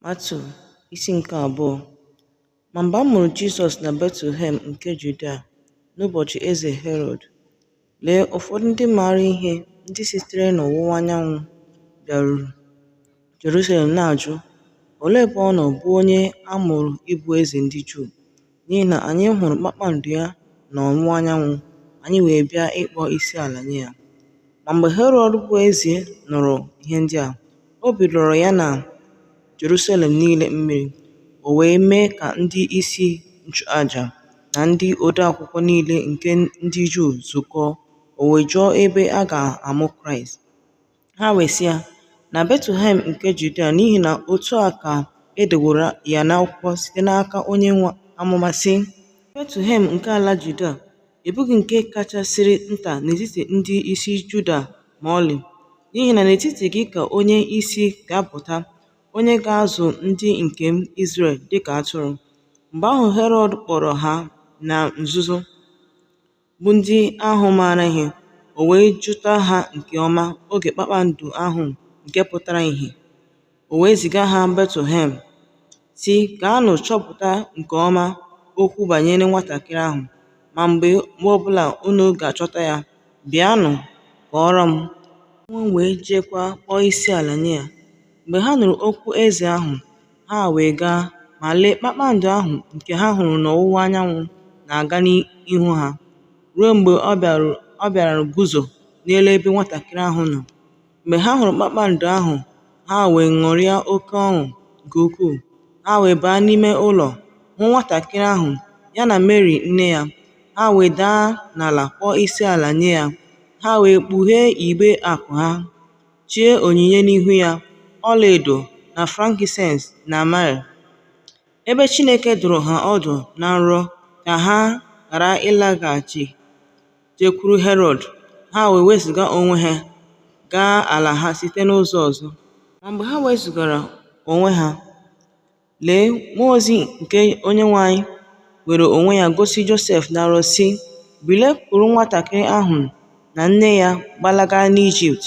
Matu isi nke abụọ. Ma mgbe a mụrụ Jizọs na Betlehem nke Judea n'ụbọchị eze Herọd, lee, ụfọdụ ndị maara ihe ndị sitere n'ọwụwa anyanwụ bịaruru Jerusalem na-ajụ, olee ebe ọ nọ bụ onye a mụrụ ịbụ eze ndị Juu? N'ihi na anyị hụrụ kpakpando ya n'ọwụwa anyanwụ, anyị wee bịa ịkpọ isi ala nye ya. Ma mgbe Herọd bụ eze nụrụ ihe ndị a, obi rọrọ ya na Jerusalem niile mmiri. O wee mee ka ndị isi nchụaja na ndị odeakwụkwọ niile nke ndị Juu zukọọ. O wee jụọ ebe a ga-amụ Kraịst. Ha wee sị ya, na Betlehem nke Judea, n'ihi na otu a ka e deworo ya n'akwụkwọ site n'aka onye amụma sị, Betlehem nke ala Judea ebughị nke kachasịrị nta n'etiti ndị isi Juda ma ọlị, n'ihi na n'etiti gị ka onye isi ga-apụta, onye ga-azụ ndị nke m Izrel dịka atụrụ. Mgbe ahụ Herọd kpọrọ ha na nzuzo, bụ ndị ahụ maara ihe, o wee jụta ha nke ọma oge kpakpando ahụ nke pụtara ìhè. O wee ziga ha Betlehem, sị, gaanụ chọpụta nke ọma okwu banyere nwatakịrị ahụ, ma mgbe ọbụla unu ga-achọta ya, bịanụ kọọrọ m. Nwa wee jekwa kpọọ isi ala nye ya. Mgbe ha nụrụ okwu eze ahụ, ha wee gaa, ma lee, kpakpando ahụ nke ha hụrụ n'ọwụwa anyanwụ na-aga n'ihu ha, ruo mgbe ọ bịara guzo n'elu ebe nwatakịrị ahụ nọ. Mgbe ha hụrụ kpakpando ahụ, ha wee ṅụrịa oke ọṅụ nke ukwuu. Ha wee baa n'ime ụlọ, hụ nwatakịrị ahụ ya na Mary nne ya. Ha wee daa n'ala kpọọ isi ala nye ya. Ha wee kpughee igbe akụ ha, chie onyinye n'ihu ya, ọlaedo na frankincense na myrrh. Ebe Chineke dụrụ ha ọdụ na nrọ ka ha ghara ịlaghachi jekwuru Herọd, ha wee wezụga onwe ha gaa ala ha site n'ụzọ ọzọ. Ma mgbe ha wezụgara onwe ha, lee, mmụọ ozi nke Onyenwe anyị were onwe ya gosi Josef na nrọ sị, bilie, kuru nwatakịrị ahụ na nne ya gbalaga n'Ijipt,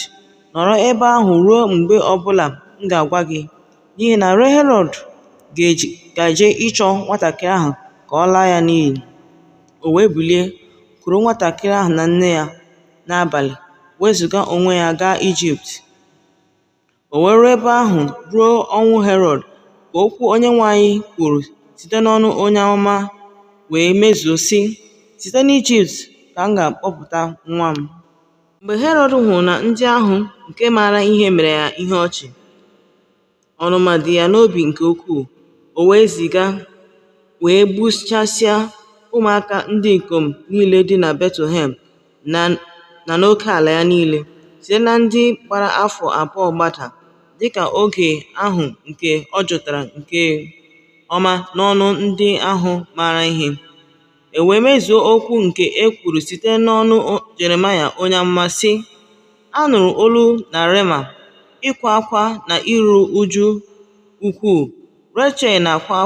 nọrọ ebe ahụ ruo mgbe ọbụla m ga-agwa gị, n'ihi na Herọd ga-eje ịchọ nwatakịrị ahụ ka ọ laa ya n'iyi. O wee bilie, kuru nwatakịrị ahụ na nne ya n'abalị, wezụga onwe ya gaa Ijipt. O wee ruo ebe ahụ ruo ọnwụ Herọd, ka okwu Onyenwe anyị kwuru site n'ọnụ onye amụma wee mezuo sị, site n'Ijipt ka m ga-akpọpụta nwa m. Mgbe Herọd hụrụ na ndị ahụ nke maara ihe mere ya ihe ọchị, ọnụma dị ya n'obi nke ukwuu. O wee ziga, wee gbuchasịa ụmụaka ndị ikom niile dị na Betlehem na n'oke ala ya niile, site na ndị gbara afọ 2 gbada, dịka oge ahụ nke ọ jụtara nke ọma n'ọnụ ndị ahụ maara ihe. E wee mezuo okwu nke e kwuru site n'ọnụ Jeremaya onye amụma sị, a nụrụ olu na Rema, ịkwa akwa na iru uju ukwuu. Rechel na-akwa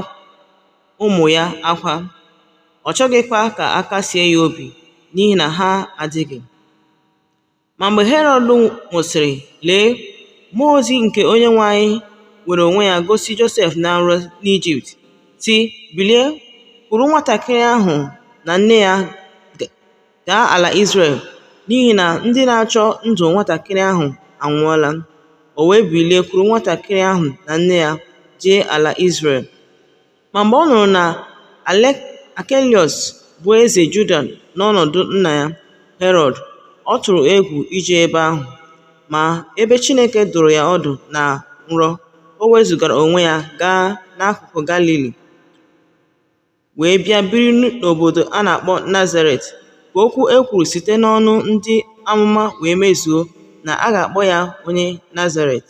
ụmụ ya akwa, ọ chọghịkwa ka a kasie ya obi, n'ihi na ha adịghị. Ma mgbe Herọd nwụsịrị, lee, mmụọ ozi nke Onyenwe anyị were onwe ya gosi Josef na nrọ n'Ijipt, sị, bilie, kuru nwatakịrị ahụ na nne ya gaa ala Izrel, n'ihi na ndị na-achọ ndụ nwatakịrị ahụ anwụọla. O wee bilie, kuru nwatakịrị ahụ na nne ya jee ala Izrel. Ma mgbe ọ nụrụ na Akelius bụ eze Juda n'ọnọdụ nna ya Herọd, ọ tụrụ egwu ije ebe ahụ. Ma ebe Chineke dụrụ ya ọdụ na nrọ, o wezụgara onwe ya gaa n'akụkụ Galili, wee bịa biri n'obodo a na-akpọ Nazaret, ka okwu e kwuru site n'ọnụ ndị amụma wee mezuo, na a ga-akpọ ya onye Nazaret.